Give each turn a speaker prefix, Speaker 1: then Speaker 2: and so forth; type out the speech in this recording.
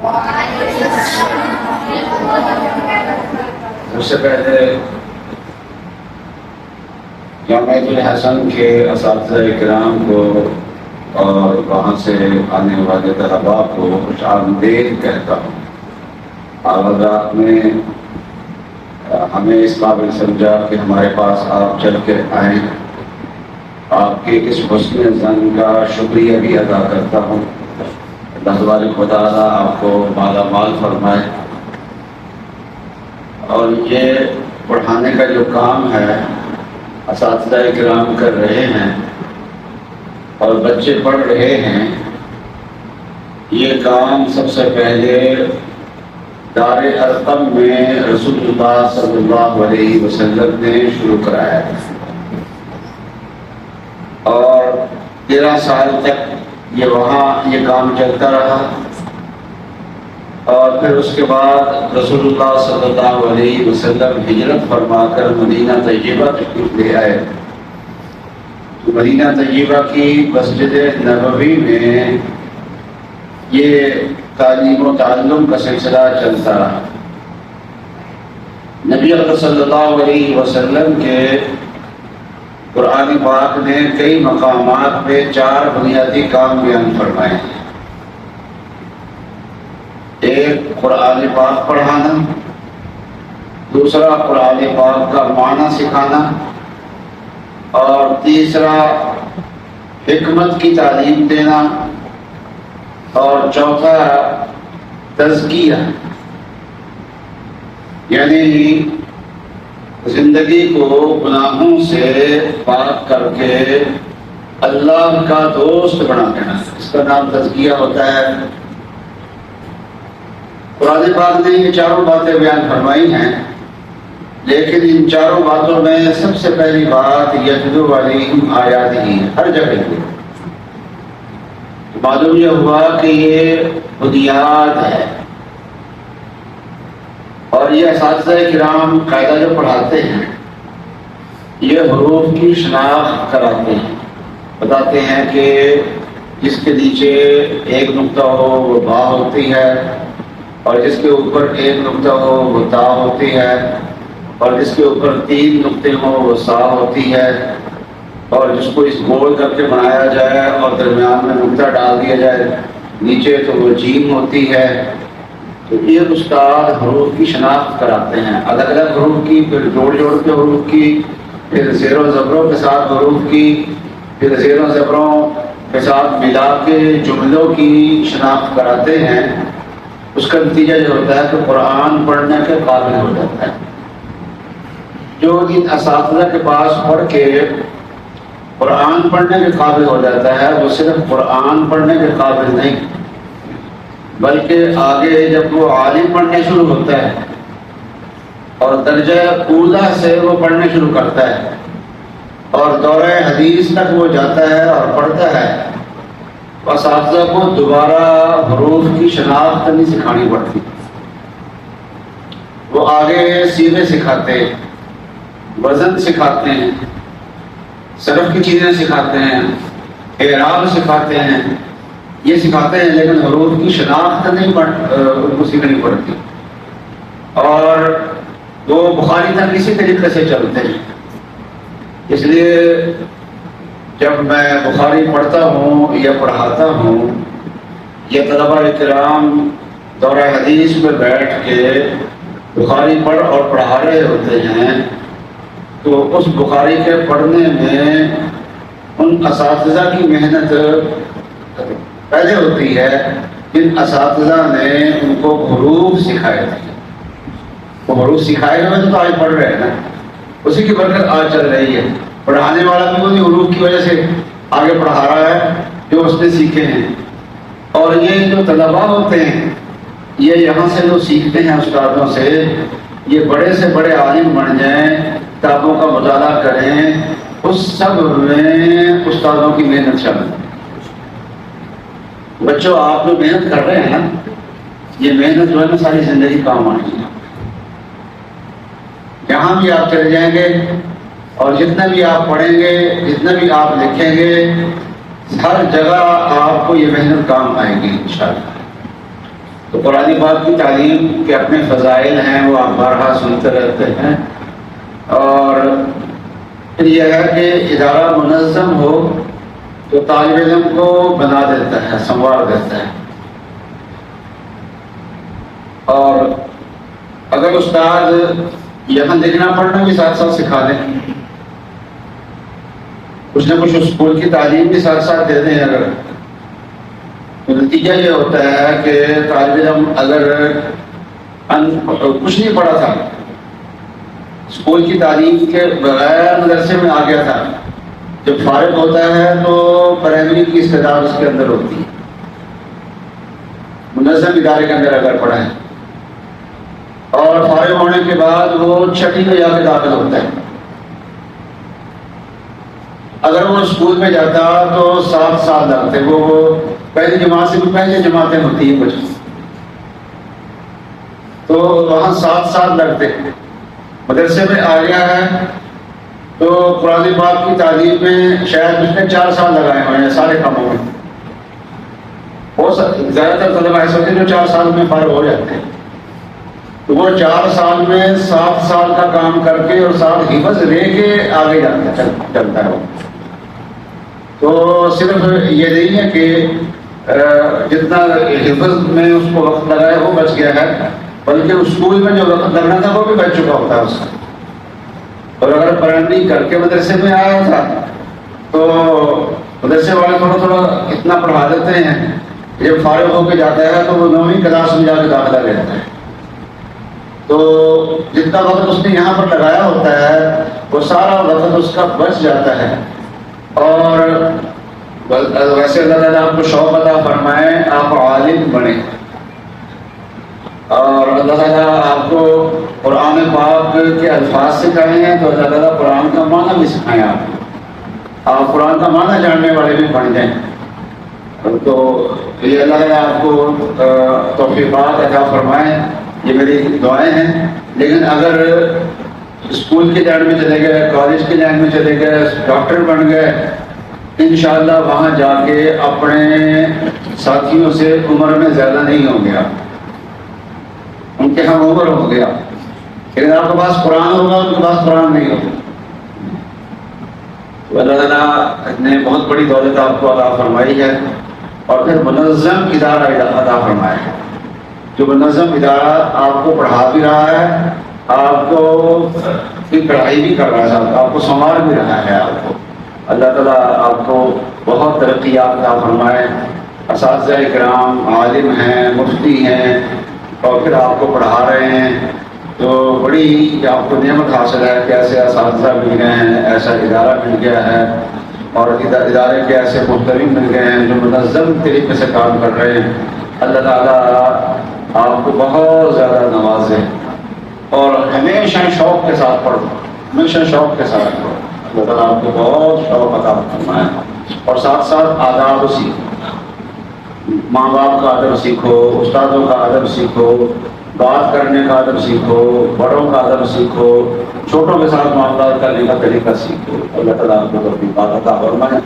Speaker 1: اس سے پہلے جامعۃ الحسن کے اساتذہ کرام کو اور وہاں سے آنے والے طلباء کو خوش آمدید کہتا ہوں۔ آغازات میں ہمیں اس قابل سمجھا کہ ہمارے پاس آپ چل کے آئیں، آپ کے اس حسن ظن کا شکریہ بھی ادا کرتا ہوں۔ اللہ تبارک و تعالیٰ آپ کو مالا مال فرمائے، اور یہ پڑھانے کا جو کام ہے اساتذہ کرام کر رہے ہیں اور بچے پڑھ رہے ہیں، یہ کام سب سے پہلے دار ارقم میں رسول اللہ صلی اللہ علیہ وسلم نے شروع کرایا اور 13 سال تک یہ وہاں یہ کام چلتا رہا، اور پھر اس کے بعد رسول اللہ صلی اللہ علیہ وسلم ہجرت فرما کر مدینہ طیبہ تشریف لے آئے۔ مدینہ طیبہ کی مسجد نبوی میں یہ تعلیم و تعلم کا سلسلہ چلتا رہا۔ نبی اکرم صلی اللہ علیہ وسلم کے قرآن پاک نے کئی مقامات پہ 4 بنیادی کام بیان فرمائے ہیں۔ ایک قرآن پاک پڑھانا، دوسرا قرآن پاک کا معنی سکھانا، اور تیسرا حکمت کی تعلیم دینا، اور چوتھا تزکیہ، یعنی زندگی کو گناہوں سے پاک کر کے اللہ کا دوست بنا دینا، اس کا نام تزکیہ ہوتا ہے۔ قرآن پاک نے یہ 4 باتیں بیان فرمائی ہیں، لیکن ان 4 باتوں میں سب سے پہلی بات یتلو علیہم آیاتہ ہی ہر جگہ کی۔ معلوم یہ ہوا کہ یہ بنیاد ہے، اور یہ اساتذہ کرام قاعدہ جو پڑھاتے ہیں یہ حروف کی شناخت کراتے ہیں، بتاتے ہیں کہ جس کے نیچے ایک نقطہ ہو وہ با ہوتی ہے، اور جس کے اوپر ایک نقطہ ہو وہ تا ہوتی ہے، اور جس کے اوپر 3 نقطے ہوں وہ سا ہوتی ہے، اور جس کو اس گول کر کے بنایا جائے اور درمیان میں نقطہ ڈال دیا جائے نیچے تو وہ جیم ہوتی ہے۔ تو یہ استاد حروف کی شناخت کراتے ہیں، الگ الگ حروف کی، پھر جوڑ جوڑ کے حروف کی، پھر زیر و زبروں کے ساتھ حروف کی، پھر زیر و زبروں کے ساتھ ملا کے جملوں کی شناخت کراتے ہیں۔ اس کا نتیجہ یہ ہوتا ہے کہ قرآن پڑھنے کے قابل ہو جاتا ہے۔ جو ان اساتذہ کے پاس پڑھ کے قرآن پڑھنے کے قابل ہو جاتا ہے، وہ صرف قرآن پڑھنے کے قابل نہیں، بلکہ آگے جب وہ عالم پڑھنے شروع ہوتا ہے اور درجہ اولا سے وہ پڑھنے شروع کرتا ہے اور دورہ حدیث تک وہ جاتا ہے اور پڑھتا ہے، اساتذہ کو دوبارہ حروف کی شناخت نہیں سکھانی پڑتی، وہ آگے سیغے سکھاتے ہیں، وزن سکھاتے ہیں، صرف کی چیزیں سکھاتے ہیں، اعراب سکھاتے ہیں، یہ سکھاتے ہیں، لیکن حروف کی شناخت نہیں ان کو سیکھنی پڑتی، اور وہ بخاری تک اسی طریقے سے چلتے ہیں۔ اس لیے جب میں بخاری پڑھتا ہوں یا پڑھاتا ہوں، یہ طلباء کرام دورہ حدیث میں بیٹھ کے بخاری پڑھ اور پڑھا رہے ہوتے ہیں، تو اس بخاری کے پڑھنے میں ان اساتذہ کی محنت پہلے ہوتی ہے جن اساتذہ نے ان کو حروف سکھائے تھے۔ وہ حروف سکھائے ہوئے تو آج پڑھ رہے ہیں نا، اسی کی برکت آج چل رہی ہے۔ پڑھانے والا بھی وہی حروف کی وجہ سے آگے پڑھا رہا ہے جو اس نے سیکھے ہیں، اور یہ جو طلباء ہوتے ہیں یہ یہاں سے جو سیکھتے ہیں استادوں سے، یہ بڑے سے بڑے عالم بن جائیں، کتابوں کا مطالعہ کریں، اس سب میں استادوں کی محنت شامل ہے۔ بچوں آپ جو محنت کر رہے ہیں نا، یہ محنت جو ہے نا ساری زندگی کام آنی ہے۔ جہاں بھی آپ چلے جائیں گے اور جتنا بھی آپ پڑھیں گے، جتنا بھی آپ لکھیں گے، ہر جگہ آپ کو یہ محنت کام آئے گی انشاءاللہ۔ تو قرآن پاک کی تعلیم کے اپنے فضائل ہیں، وہ آپ بارہا سنتے رہتے ہیں. اور پھر یہ ہے کہ ادارہ منظم ہو تو طالب علم کو بنا دیتا ہے، سنوار دیتا ہے. اور اگر استاد یہاں لکھنا پڑھنا بھی ساتھ ساتھ سکھا دیں، کچھ نہ کچھ اسکول کی تعلیم بھی ساتھ ساتھ دے دیں، اگر تو نتیجہ یہ ہوتا ہے کہ طالب علم اگر کچھ نہیں پڑھا تھا، اسکول کی تعلیم کے بغیر مدرسے میں آ گیا تھا، جب فارغ ہوتا ہے تو پرائمری کی استعداد اس کے اندر ہوتی ہے. منظم ادارے کے اندر اگر پڑھا ہے اور فارغ ہونے کے بعد وہ چھٹی میں جا کے داخل ہوتا ہے. اگر وہ اسکول میں جاتا تو 7 سال لگتے، وہ پہلی جماعت سے بھی پہلے جماعتیں ہوتی ہیں کچھ، تو وہاں 7 سال لگتے. مدرسے میں آ گیا ہے تو قرآن پاک کی تعلیم میں شاید اس نے 4 سال لگائے ہوئے ہیں سارے کاموں میں. زیادہ تر طلبہ ایسے ہوتے ہیں جو 4 سال میں فارغ ہو جاتے ہیں، تو وہ 4 سال میں 7 سال کا کام کر کے اور 7 حفظ رہ کے آگے جاتا چلتا ہے. تو صرف یہ نہیں ہے کہ جتنا حفظ میں اس کو وقت لگا ہے وہ بچ گیا ہے، بلکہ اسکول میں جو وقت لگنا تھا وہ بھی بچ چکا ہوتا ہے اس کا. اور اگر پرائمری کر کے مدرسے میں آیا تھا تو مدرسے والے تھوڑا تھوڑا اتنا پڑھا دیتے ہیں، جب فارغ ہو کے جاتا ہے تو وہ 9ویں کلاس میں جا کے داخلہ لیتا ہے. تو جتنا وقت اس نے یہاں پر لگایا ہوتا ہے وہ سارا وقت اس کا بچ جاتا ہے. اور ویسے اللہ تعالیٰ آپ کو شوق عطا فرمائے، آپ عالم بنیں، اور اللہ تعالیٰ آپ کو قرآن پاک کے الفاظ سکھائے ہیں تو اللہ تعالیٰ قرآن کا معنی بھی سکھائیں. آپ قرآن کا معنی جاننے والے بھی بن جائیں. تو یہ اللہ تعالیٰ آپ کو توفیقات عطا فرمائیں، یہ میری دعائیں ہیں. لیکن اگر اسکول کی لائن میں چلے گئے، کالج کی لائن میں چلے گئے، ڈاکٹر بن گئے، انشاءاللہ وہاں جا کے اپنے ساتھیوں سے عمر میں زیادہ نہیں ہو گیا، ان کے ہم عمر ہو گیا. لیکن آپ کے پاس قرآن ہوگا، ان کے پاس قرآن نہیں ہوگا. تو اللہ تعالیٰ نے بہت بڑی دولت آپ کو عطا فرمائی ہے، اور پھر منظم ادارہ عطا فرمایا ہے، جو منظم ادارہ آپ کو پڑھا بھی رہا ہے، آپ کو پڑھائی بھی کر رہا ہے، آپ کو سنوار بھی رہا ہے. آپ کو اللہ تعالیٰ آپ کو بہت ترقیات عطا فرمائے. اساتذہ کرام عالم ہیں، مفتی ہیں، اور پھر آپ کو پڑھا رہے ہیں، تو بڑی آپ کو نعمت حاصل ہے کہ ایسے اساتذہ مل گئے ہیں، ایسا ادارہ مل گیا ہے، اور ادارے کے ایسے محترم مل گئے ہیں جو منظم طریقے سے کام کر رہے ہیں. اللہ تعالیٰ آپ کو بہت زیادہ نوازے، اور ہمیشہ شوق کے ساتھ پڑھو، ہمیشہ شوق کے ساتھ پڑھو. اللہ تعالیٰ آپ کو بہت شوق عطا فرمائے، اور ساتھ ساتھ آداب سیکھو، ماں باپ کا ادب سیکھو، استادوں کا ادب سیکھو، بات کرنے کا ادب سیکھو، بڑوں کا ادب سیکھو، چھوٹوں کے ساتھ معاملات کرنے کا طریقہ سیکھو. اللہ تعالیٰ آپ کو توفیق عطا فرمائے.